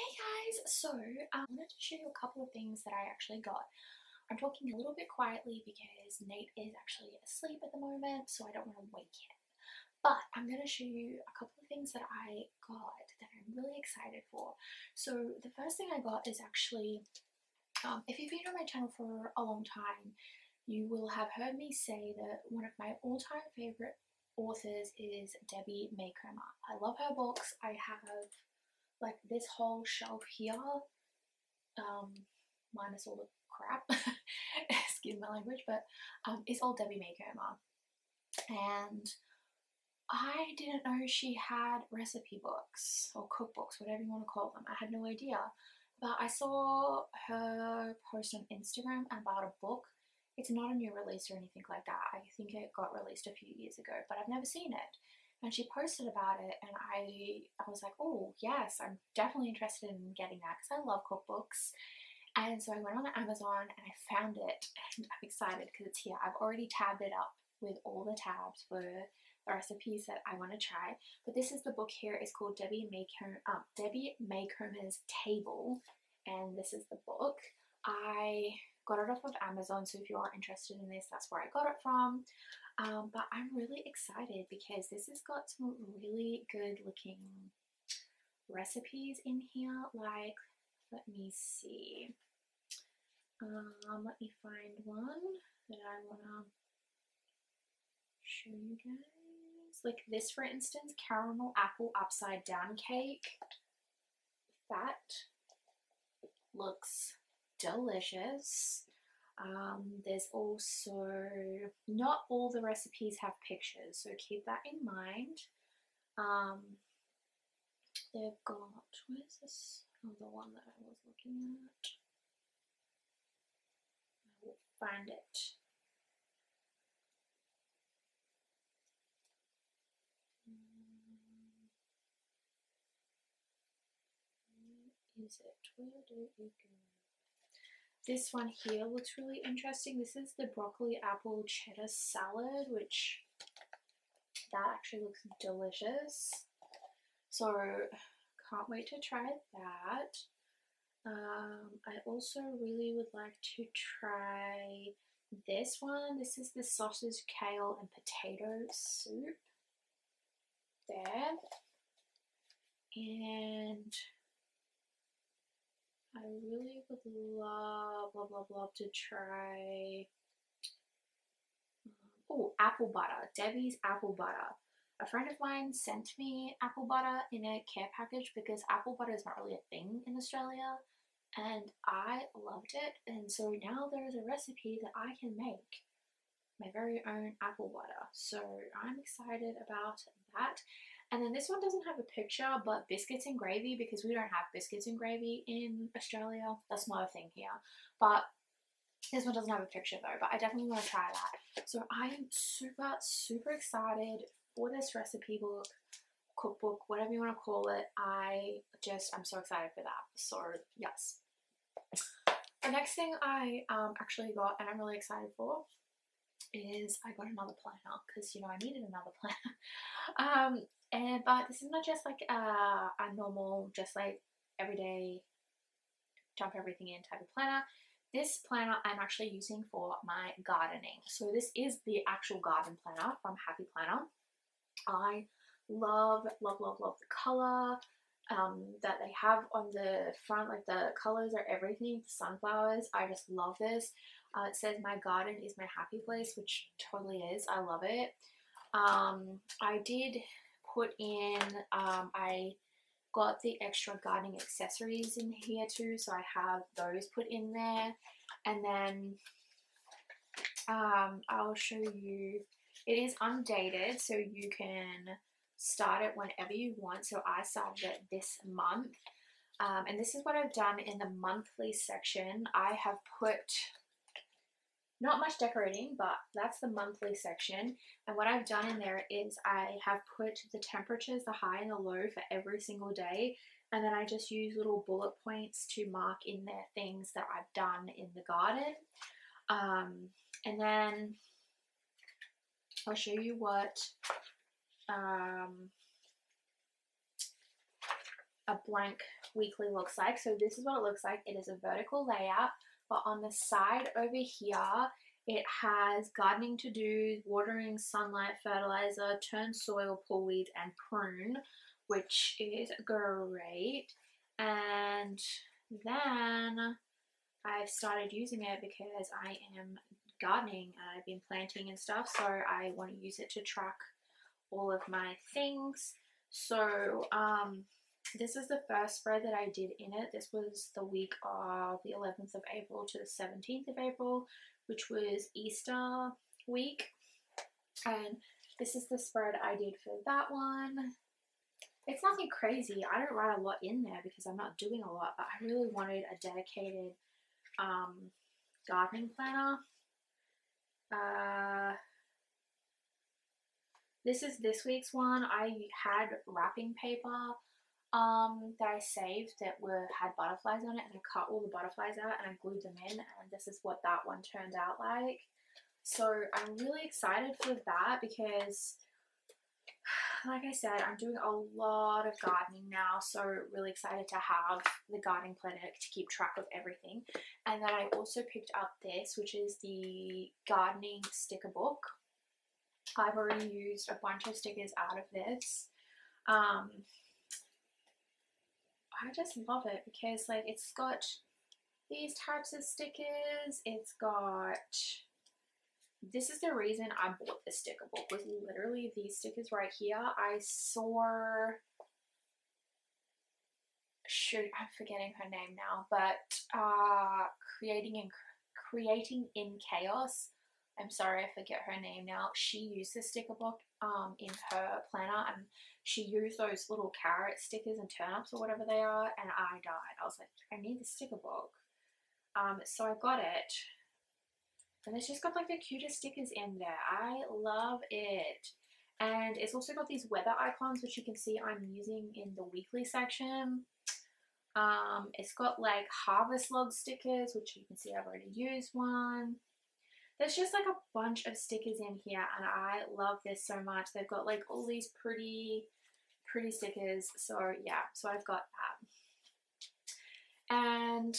Hey guys, so I wanted to show you a couple of things that I actually got. I'm talking a little bit quietly because Nate is actually asleep at the moment, so I don't want to wake him. But I'm going to show you a couple of things that I got that I'm really excited for. So the first thing I got is actually, if you've been on my channel for a long time, you will have heard me say that one of my all-time favorite authors is Debbie Maycomer. I love her books. I have like this whole shelf here, minus all the crap, excuse my language, but it's all Debbie Maycomer. And I didn't know she had recipe books or cookbooks, whatever you want to call them. I had no idea. But I saw her post on Instagram about a book. It's not a new release or anything like that. I think it got released a few years ago, but I've never seen it. And she posted about it, and I was like, oh yes, I'm definitely interested in getting that because I love cookbooks. And so I went on Amazon and I found it, and I'm excited because it's here. I've already tabbed it up with all the tabs for the recipes that I want to try. But this is the book here. It's called Debbie Maycomer's Table, and this is the book. I got it off of Amazon, so if you are interested in this, that's where I got it from. But I'm really excited because this has got some really good looking recipes in here. Like, let me see. Let me find one that I want to show you guys. Like this, for instance, caramel apple upside down cake. That looks delicious. There's also, not all the recipes have pictures, so keep that in mind. They've got, where's this? Oh, the one that I was looking at. I will find it. Where is it? Where did it go? This one here looks really interesting. This is the broccoli apple cheddar salad, which that actually looks delicious. So can't wait to try that. I also really would like to try this one. This is the sausage, kale, and potato soup. There. And I really would love to try apple butter. Debbie's apple butter. A friend of mine sent me apple butter in a care package because apple butter is not really a thing in Australia, and I loved it. And so now there is a recipe that I can make my very own apple butter. So I'm excited about that. And then this one doesn't have a picture, but biscuits and gravy, because we don't have biscuits and gravy in Australia. That's not a thing here. But this one doesn't have a picture though, but I definitely want to try that. So I am super excited for this recipe book, cookbook, whatever you want to call it. I'm so excited for that. So yes. The next thing I actually got, and I'm really excited for, is I got another planner because, you know, I needed another planner. But this is not just like a normal, just like everyday dump everything in type of planner. This planner I'm actually using for my gardening. So this is the actual garden planner from Happy Planner. I love the color that they have on the front. Like the colors are everything. The sunflowers, I just love this. It says my garden is my happy place, which totally is. I love it. I did put in, I got the extra gardening accessories in here too, so I have those put in there. And then I'll show you, it is undated, so you can start it whenever you want. So I started it this month, and this is what I've done in the monthly section. I have put not much decorating, but that's the monthly section. And what I've done in there is I have put the temperatures, the high and the low for every single day. And then I just use little bullet points to mark in there things that I've done in the garden. And then I'll show you what a blank weekly looks like. So this is what it looks like. It is a vertical layout, but on the side over here, it has gardening to do, watering, sunlight, fertilizer, turn soil, pull weeds, and prune, which is great. And then I've started using it because I am gardening and I've been planting and stuff, so I want to use it to track all of my things. So this is the first spread that I did in it. This was the week of the 11th of April to the 17th of April, which was Easter week. And this is the spread I did for that one. It's nothing crazy. I don't write a lot in there because I'm not doing a lot, but I really wanted a dedicated gardening planner. This is this week's one. I had wrapping paper that I saved that had butterflies on it, and I cut all the butterflies out and I glued them in, and this is what that one turned out like. So I'm really excited for that because, like I said, I'm doing a lot of gardening now, so really excited to have the gardening planner to keep track of everything. And then I also picked up this, which is the gardening sticker book. I've already used a bunch of stickers out of this. I just love it because, like, it's got these types of stickers. It's got, this is the reason I bought the sticker book, was literally these stickers right here. I saw, shoot, I'm forgetting her name now, but creating in chaos. I'm sorry, I forget her name now. She used the sticker book in her planner, and she used those little carrot stickers and turnips or whatever they are, and I died. I was like, I need the sticker book. So I got it. And it's just got like the cutest stickers in there. I love it. And it's also got these weather icons, which you can see I'm using in the weekly section. It's got like harvest log stickers, which you can see I've already used one. There's just like a bunch of stickers in here, and I love this so much. They've got like all these pretty stickers. So yeah, so I've got that. And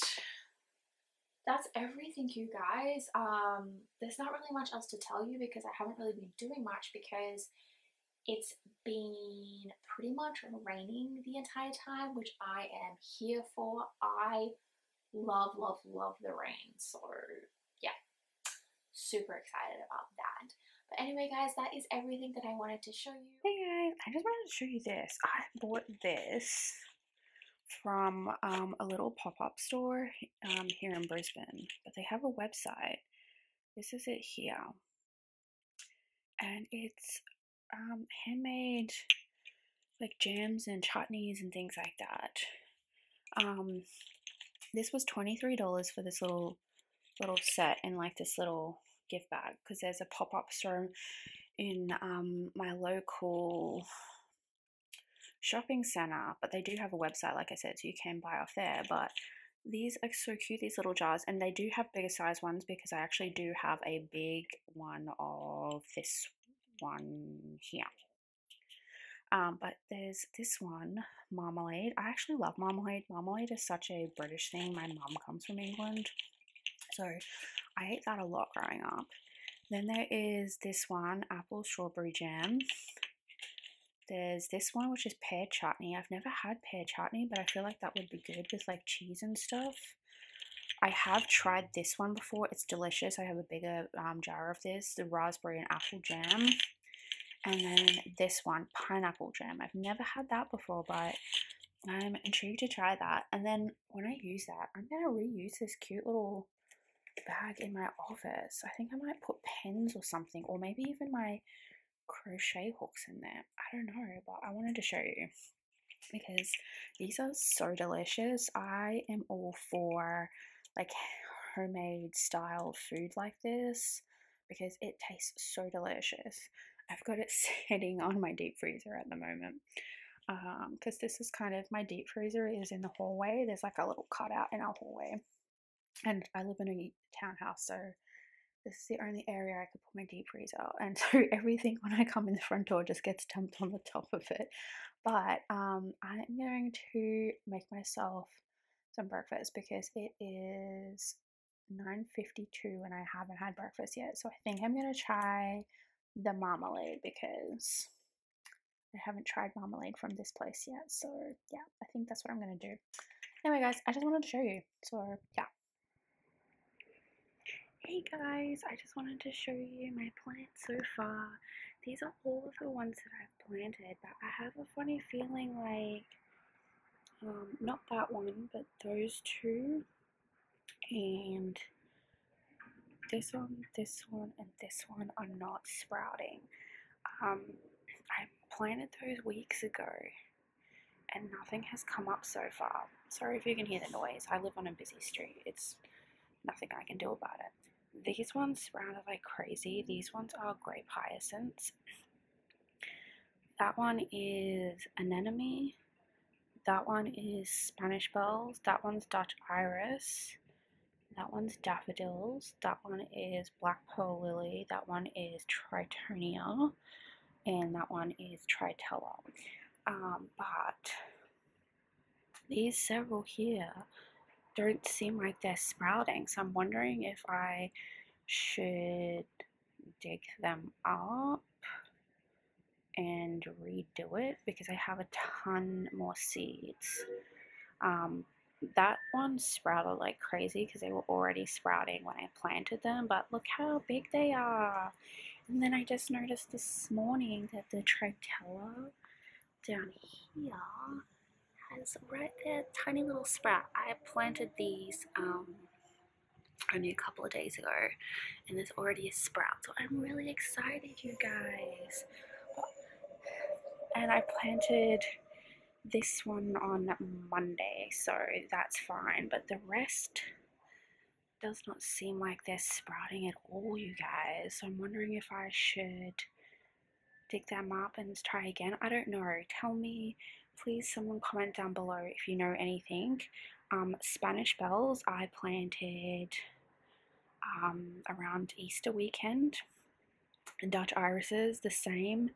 that's everything, you guys. There's not really much else to tell you because I haven't really been doing much because it's been pretty much raining the entire time, which I am here for. I love the rain. So yeah, super excited about that. But anyway, guys, that is everything that I wanted to show you. Hey guys, I just wanted to show you this. I bought this from a little pop-up store here in Brisbane, but they have a website. This is it here, and it's handmade like jams and chutneys and things like that. This was $23 for this little set in like this little gift bag, because there's a pop-up store in my local shopping center, but they do have a website, like I said, so you can buy off there. But these are so cute, these little jars, and they do have bigger size ones because I actually do have a big one of this one here. But there's this one, marmalade. I actually love marmalade. Marmalade is such a British thing. My mum comes from England, so I ate that a lot growing up. Then there is this one, apple strawberry jam. There's this one, which is pear chutney. I've never had pear chutney, but I feel like that would be good with like cheese and stuff. I have tried this one before. It's delicious. I have a bigger jar of this, the raspberry and apple jam. And then this one, pineapple jam. I've never had that before, but I'm intrigued to try that. And then when I use that, I'm going to reuse this cute little bag in my office. I think I might put pens or something, or maybe even my crochet hooks in there. I don't know, but I wanted to show you because these are so delicious. I am all for like homemade style food like this because it tastes so delicious. I've got it sitting on my deep freezer at the moment because this is kind of, my deep freezer is in the hallway. There's like a little cutout in our hallway, and I live in a townhouse, so this is the only area I could put my deep freezer, and so everything when I come in the front door just gets dumped on the top of it. But I'm going to make myself some breakfast because it is 9:52 and I haven't had breakfast yet. So I think I'm gonna try the marmalade because I haven't tried marmalade from this place yet. So yeah, I think that's what I'm gonna do. Anyway, guys, I just wanted to show you. So yeah. Hey guys, I just wanted to show you my plants so far. These are all of the ones that I've planted, but I have a funny feeling like not that one, but those two, and this one, and this one are not sprouting. I planted those weeks ago and nothing has come up so far. Sorry if you can hear the noise. I live on a busy street. It's nothing I can do about it. These ones sprouted like crazy. These ones are grape hyacinths. That one is anemone. That one is Spanish bells. That one's Dutch iris. That one's daffodils. That one is black pearl lily. That one is tritonia. And that one is tritella. But these several here don't seem like they're sprouting. So I'm wondering if I should dig them up and redo it because I have a ton more seeds. That one sprouted like crazy because they were already sprouting when I planted them, but look how big they are. And then I just noticed this morning that the tritella down here has right there tiny little sprout. I planted these only a couple of days ago and there's already a sprout, so I'm really excited, you guys. And I planted this one on Monday, so that's fine, but the rest does not seem like they're sprouting at all, you guys. So I'm wondering if I should dig them up and try again. I don't know. Tell me, please, someone comment down below if you know anything. Spanish bells I planted around Easter weekend. And Dutch irises the same.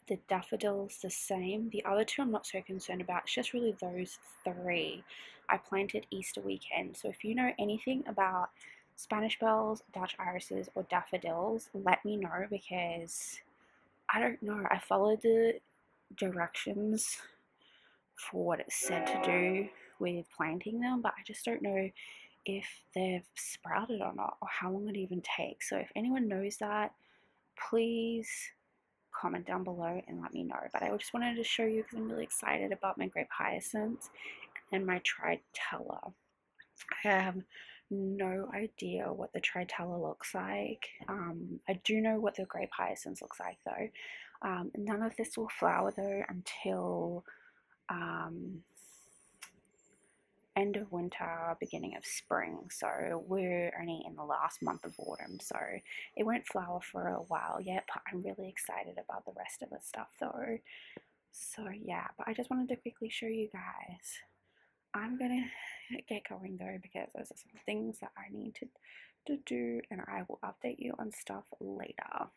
The daffodils the same. The other two I'm not so concerned about. It's just really those three I planted Easter weekend. So if you know anything about Spanish bells, Dutch irises, or daffodils, let me know because I don't know. I followed the directions for what it said to do with planting them, but I just don't know if they've sprouted or not, or how long it even takes. So if anyone knows that, please comment down below and let me know. But I just wanted to show you because I'm really excited about my grape hyacinths and my tritella. I have no idea what the tritella looks like. I do know what the grape hyacinths looks like though. None of this will flower though until end of winter, beginning of spring, so we're only in the last month of autumn, so it won't flower for a while yet, but I'm really excited about the rest of the stuff though. So yeah, but I just wanted to quickly show you guys. I'm gonna get going though because there's some things that I need to do, and I will update you on stuff later.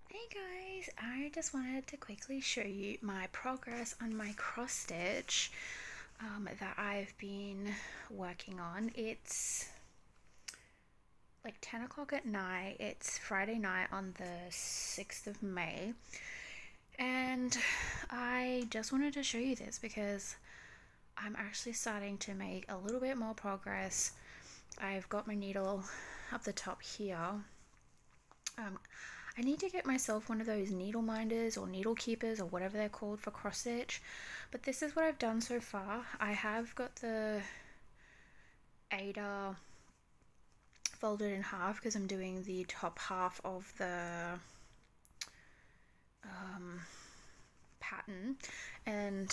Hey guys, I just wanted to quickly show you my progress on my cross stitch that I've been working on. It's like 10 o'clock at night. It's Friday night on the 6th of May. And I just wanted to show you this because I'm actually starting to make a little bit more progress. I've got my needle up the top here. I need to get myself one of those needle minders or needle keepers or whatever they're called for cross stitch, but this is what I've done so far. I have got the Ada folded in half because I'm doing the top half of the pattern, and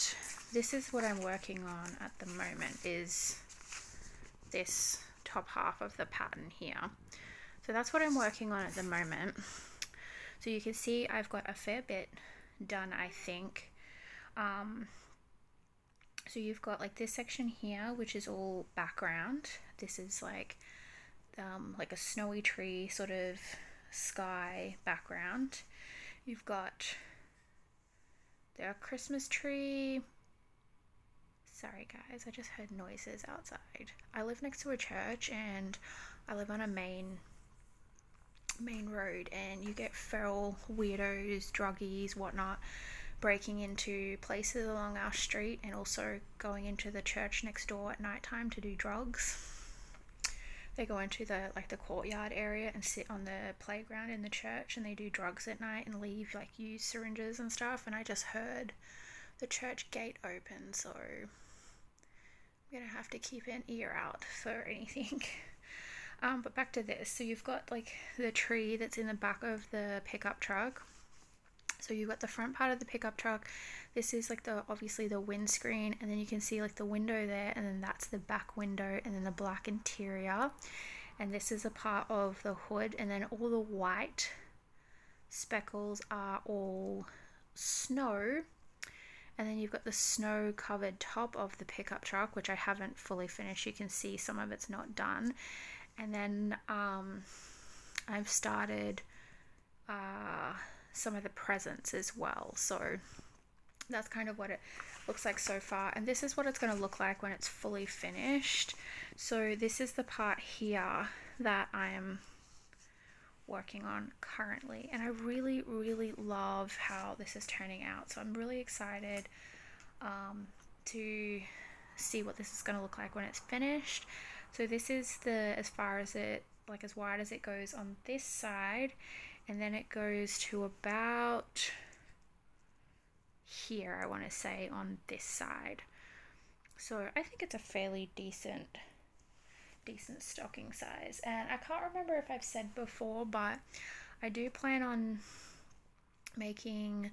this is what I'm working on at the moment, is this top half of the pattern here. So that's what I'm working on at the moment. So you can see I've got a fair bit done, I think. So you've got like this section here, which is all background. This is like like a snowy tree sort of sky background. You've got their Christmas tree. Sorry guys, I just heard noises outside. I live next to a church and I live on a main road, and you get feral weirdos, druggies, whatnot, breaking into places along our street and also going into the church next door at night time to do drugs. They go into the courtyard area and sit on the playground in the church, and they do drugs at night and leave like used syringes and stuff. And I just heard the church gate open, so I'm gonna have to keep an ear out for anything. But back to this. So you've got like the tree that's in the back of the pickup truck. So you've got the front part of the pickup truck. This is like obviously the windscreen, and then you can see like the window there, and then that's the back window, and then the black interior. And this is a part of the hood, and then all the white speckles are all snow. And then you've got the snow covered top of the pickup truck, which I haven't fully finished. You can see some of it's not done. And then I've started some of the presents as well. So that's kind of what it looks like so far. And this is what it's going to look like when it's fully finished. So this is the part here that I am working on currently. And I really, really love how this is turning out. So I'm really excited to see what this is going to look like when it's finished. So this is as far as it, like as wide as it goes on this side, and then it goes to about here, I want to say, on this side. So I think it's a fairly decent stocking size. And I can't remember if I've said before, but I do plan on making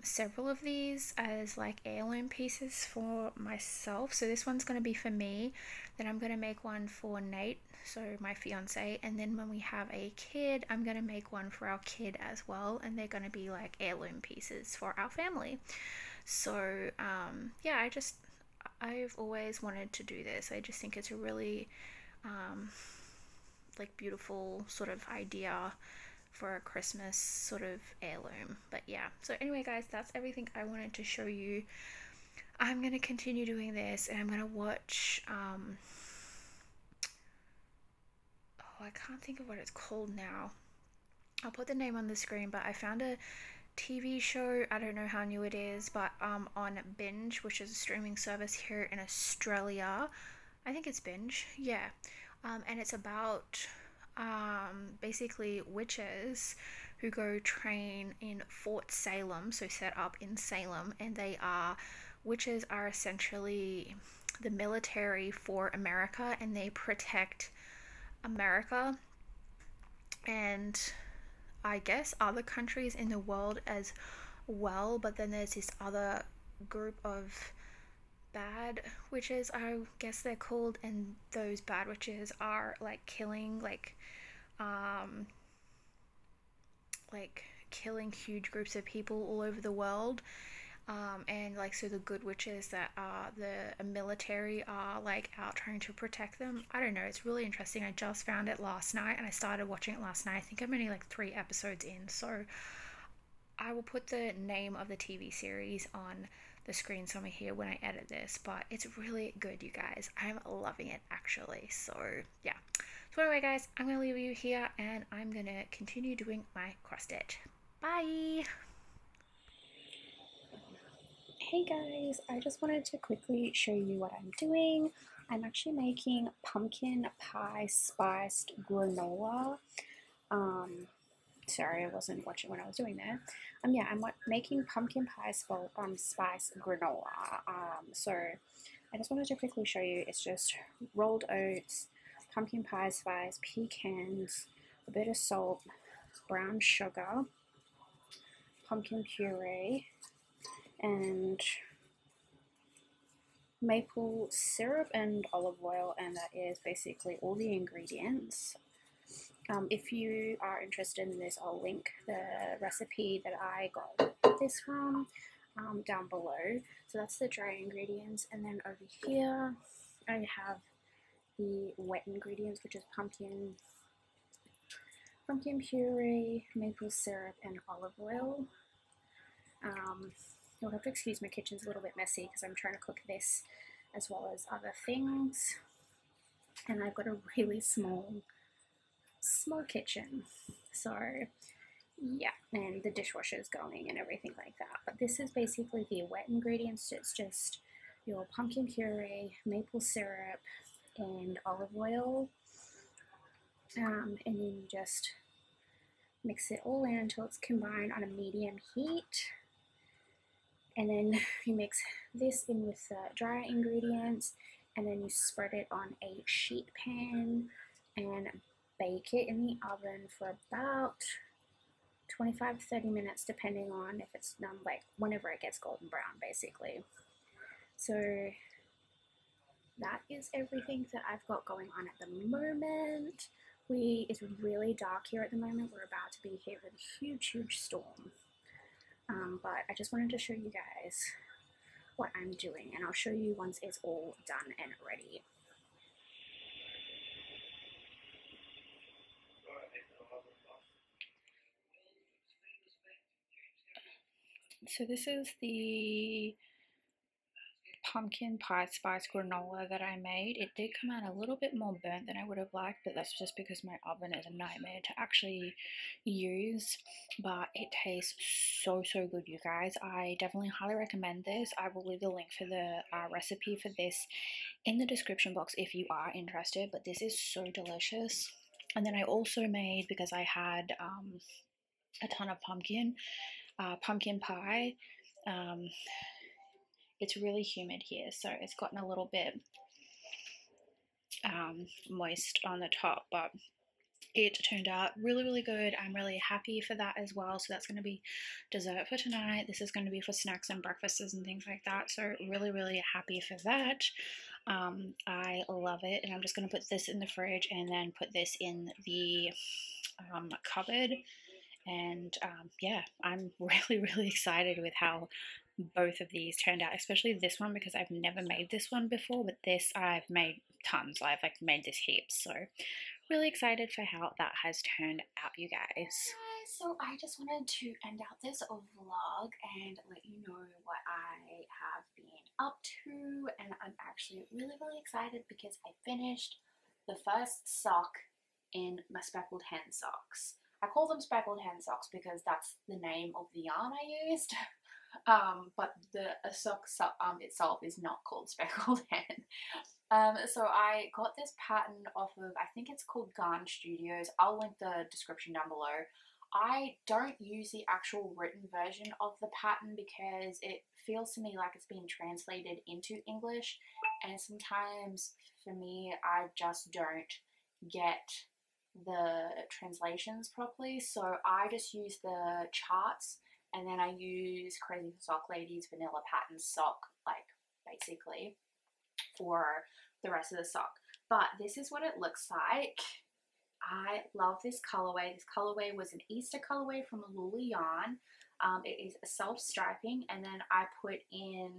several of these as like heirloom pieces for myself. So this one's going to be for me, then I'm going to make one for Nate, so my fiance, and then when we have a kid, I'm going to make one for our kid as well, and they're going to be like heirloom pieces for our family. So yeah, I've always wanted to do this. I just think it's a really like beautiful sort of idea for a Christmas sort of heirloom. But yeah, so anyway guys, that's everything I wanted to show you. I'm going to continue doing this, and I'm going to watch I can't think of what it's called now. I'll put the name on the screen, but I found a TV show, I don't know how new it is, but on Binge, which is a streaming service here in Australia. I think it's Binge, yeah. And it's about basically witches who go train in Fort Salem, so set up in Salem, and witches are essentially the military for America, and they protect America and I guess other countries in the world as well. But then there's this other group of bad witches, I guess they're called, and those bad witches are like killing killing huge groups of people all over the world. And like, so the good witches that are the military are like out trying to protect them. I don't know, it's really interesting. I just found it last night and I started watching it last night. I think I'm only like 3 episodes in, so I will put the name of the TV series on the screen somewhere here when I edit this, but it's really good, you guys. I'm loving it actually. So yeah, so anyway guys, I'm gonna leave you here and I'm gonna continue doing my cross stitch. Bye. Hey guys, I just wanted to quickly show you what I'm doing. I'm actually making pumpkin pie spiced granola. Sorry, I wasn't watching what I was doing there. Yeah, I'm making pumpkin pie spice granola. So I just wanted to quickly show you. It's just rolled oats, pumpkin pie spice, pecans, a bit of salt, brown sugar, pumpkin puree, and maple syrup and olive oil, and that is basically all the ingredients. If you are interested in this, I'll link the recipe that I got this from down below. So that's the dry ingredients, and then over here I have the wet ingredients, which is pumpkin puree, maple syrup, and olive oil. You'll have to excuse my kitchen's a little bit messy because I'm trying to cook this as well as other things, and I've got a really small kitchen, so yeah, and the dishwasher's going and everything like that. But this is basically the wet ingredients. It's just your pumpkin puree, maple syrup, and olive oil, and then you just mix it all in until it's combined on a medium heat. And then you mix this in with the dry ingredients, and then you spread it on a sheet pan and bake it in the oven for about 25-30 minutes, depending on if it's done, like whenever it gets golden brown, basically. So that is everything that I've got going on at the moment. It's really dark here at the moment. We're about to be hit with a huge storm. But I just wanted to show you guys what I'm doing, and I'll show you once it's all done and ready. So this is the pumpkin pie spice granola that I made. It did come out a little bit more burnt than I would have liked, but that's just because my oven is a nightmare to actually use. But it tastes so good, you guys. I definitely highly recommend this. I will leave the link for the recipe for this in the description box if you are interested, but this is so delicious. And then I also made, because I had a ton of pumpkin pie. It's really humid here, so it's gotten a little bit moist on the top, but it turned out really good. I'm really happy for that as well. So that's going to be dessert for tonight. This is going to be for snacks and breakfasts and things like that. So really happy for that. I love it, and I'm just going to put this in the fridge and then put this in the cupboard. And yeah, I'm really excited with how both of these turned out, especially this one because I've never made this one before, but this I've made tons. I've made this heaps, so really excited for how that has turned out, you guys. So I just wanted to end out this vlog and let you know what I have been up to, and I'm actually really excited because I finished the first sock in my speckled hen socks. I call them speckled hen socks because that's the name of the yarn I used. But the sock itself is not called speckled hen. So I got this pattern off of, I think it's called Garn Studios. I'll link the description down below. I don't use the actual written version of the pattern because it feels to me like it's being translated into English, and sometimes for me I just don't get the translations properly, so I just use the charts, and then I use Crazy Sock Lady's vanilla pattern sock, like basically for the rest of the sock. But this is what it looks like. I love this colorway. This colorway was an Easter colorway from Lula Yarn. It is self-striping, and then I put in,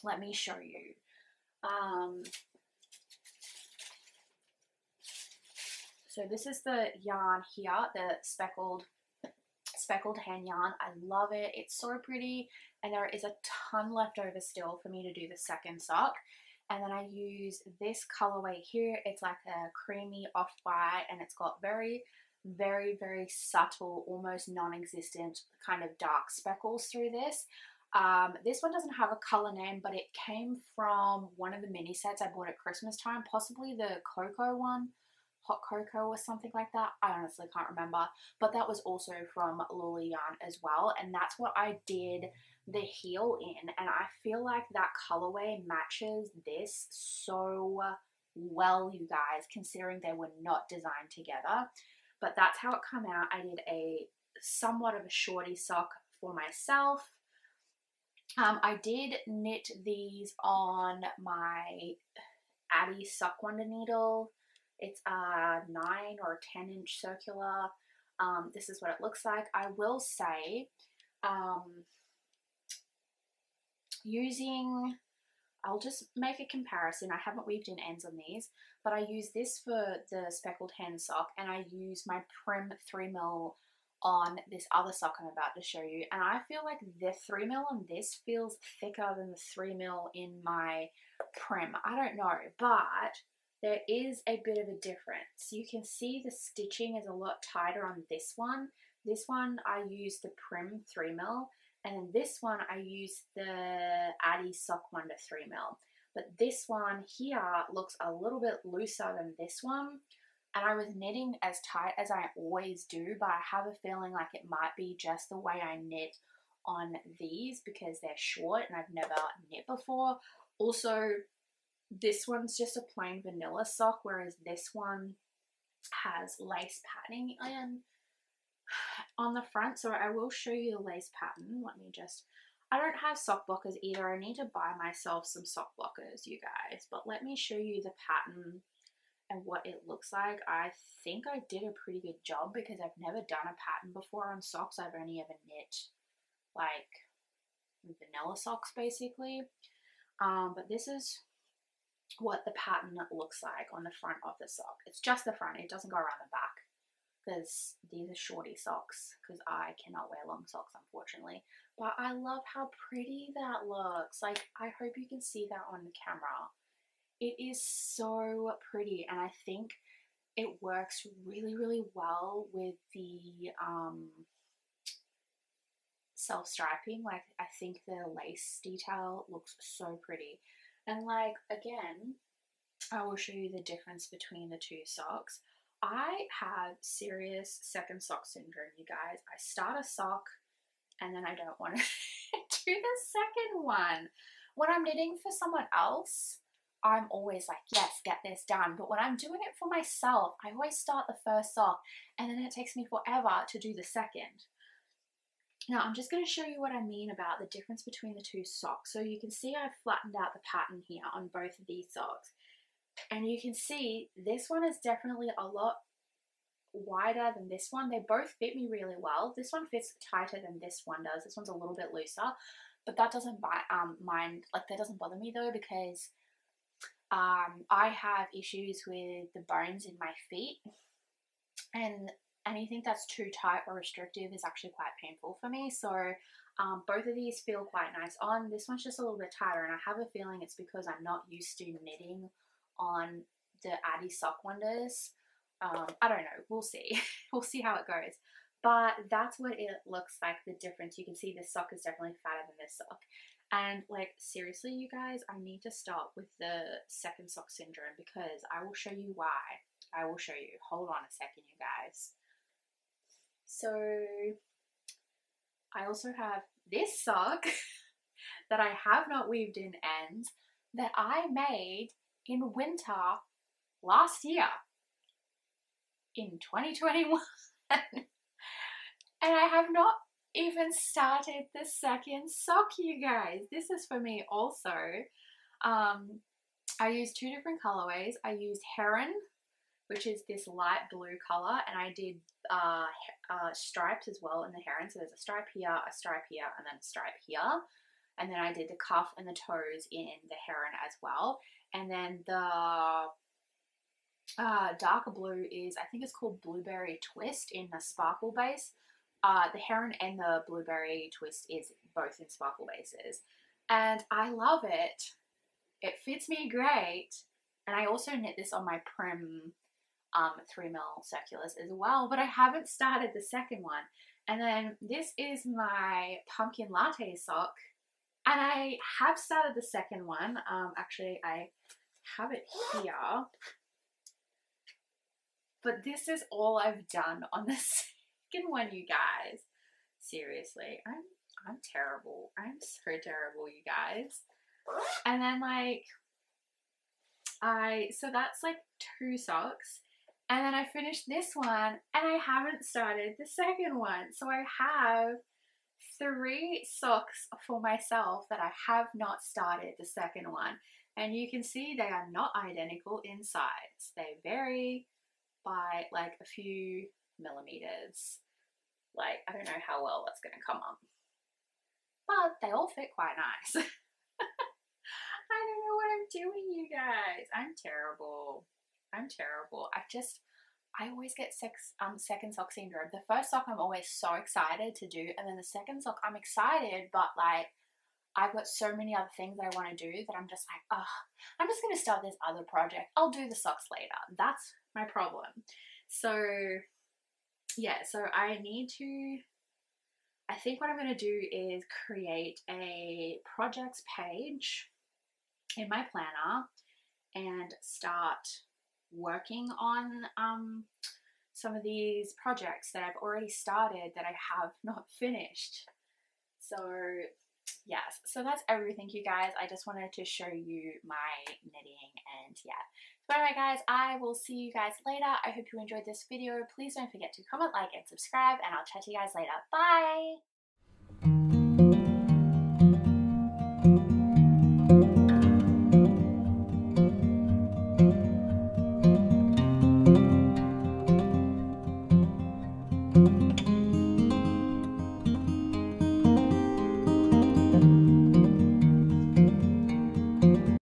let me show you. So this is the yarn here, the speckled hen yarn. I love it. It's so pretty, and there is a ton left over still for me to do the second sock. And then I use this colorway here. It's like a creamy off-white, and it's got very subtle, almost non-existent kind of dark speckles through this. This one doesn't have a color name, but it came from one of the mini sets I bought at Christmas time, possibly the cocoa one, hot cocoa or something like that. I honestly can't remember, but that was also from Lula Yarn as well, and that's what I did the heel in, and I feel like that colorway matches this so well, you guys, considering they were not designed together. But that's how it came out. I did a somewhat of a shorty sock for myself. I did knit these on my Addy Sock Wonder needle. It's a 9 or 10 inch circular. This is what it looks like. I will say, using I'll just make a comparison. I haven't weaved in ends on these, but I use this for the speckled hen sock, and I use my Prim 3mm on this other sock I'm about to show you, and I feel like the 3mm on this feels thicker than the 3mm in my Prim. I don't know, but there is a bit of a difference. You can see the stitching is a lot tighter on this one. This one I use the Prim 3mm, and this one I use the Addy Sock Wonder 3mm. But this one here looks a little bit looser than this one. And I was knitting as tight as I always do, but I have a feeling like it might be just the way I knit on these because they're short and I've never knit before. Also, this one's just a plain vanilla sock, whereas this one has lace patterning on the front. So I will show you the lace pattern. Let me just, I don't have sock blockers either. I need to buy myself some sock blockers, you guys, but let me show you the pattern and what it looks like. I think I did a pretty good job because I've never done a pattern before on socks. I've only ever knit like vanilla socks basically. But this is what the pattern looks like on the front of the sock. It's just the front, it doesn't go around the back because these are shorty socks because I cannot wear long socks unfortunately. But I love how pretty that looks. Like, I hope you can see that on the camera. It is so pretty, and I think it works really, really well with the self-striping. Like, I think the lace detail looks so pretty. And like, again, I will show you the difference between the two socks. I have serious second sock syndrome, you guys. I start a sock and then I don't want to do the second one. When I'm knitting for someone else, I'm always like, yes, get this done. But when I'm doing it for myself, I always start the first sock and then it takes me forever to do the second. Now, I'm just going to show you what I mean about the difference between the two socks. So you can see I've flattened out the pattern here on both of these socks. And you can see this one is definitely a lot wider than this one. They both fit me really well. This one fits tighter than this one does. This one's a little bit looser, but that doesn't that doesn't bother me though, because I have issues with the bones in my feet, and anything that's too tight or restrictive is actually quite painful for me. So both of these feel quite nice on. This one's just a little bit tighter, and I have a feeling it's because I'm not used to knitting on the Addy Sock Wonders. I don't know, we'll see. We'll see how it goes. But that's what it looks like, the difference. You can see this sock is definitely fatter than this sock. And like, seriously, you guys, I need to stop with the second sock syndrome because I will show you why. I will show you. Hold on a second, you guys. So I also have this sock that I have not weaved in ends that I made in winter last year, in 2021. And I have not even started the second sock, you guys. This is for me also. I used two different colorways. I used Heron, which is this light blue color, and I did stripes as well in the Heron. So there's a stripe here, and then a stripe here. And then I did the cuff and the toes in the Heron as well. And then the darker blue is, I think it's called Blueberry Twist in the sparkle base. The Heron and the Blueberry Twist is both in sparkle bases. And I love it. It fits me great. And I also knit this on my Prim 3mm circulars as well, but I haven't started the second one. And then this is my pumpkin latte sock, and I have started the second one. Actually, I have it here, but this is all I've done on the second one, you guys. Seriously, I'm terrible. I'm so terrible, you guys. And then like so that's like two socks. And then I finished this one and I haven't started the second one. So I have 3 socks for myself that I have not started the second one. And you can see they are not identical in size. They vary by like a few millimeters. Like, I don't know how well that's going to come up. But they all fit quite nice. I I'm doing, you guys. I'm terrible. I'm terrible. I always get second sock syndrome. The first sock I'm always so excited to do, and then the second sock I'm excited, but like I've got so many other things that I want to do that I'm just like, oh, I'm just going to start this other project. I'll do the socks later. That's my problem. So yeah, so I think what I'm going to do is create a projects page in my planner and start working on some of these projects that I've already started that I have not finished. So yes, so that's everything, you guys. I just wanted to show you my knitting, and yeah. So anyway, guys, I will see you guys later. I hope you enjoyed this video. Please don't forget to comment, like, and subscribe, and I'll chat to you guys later. Bye!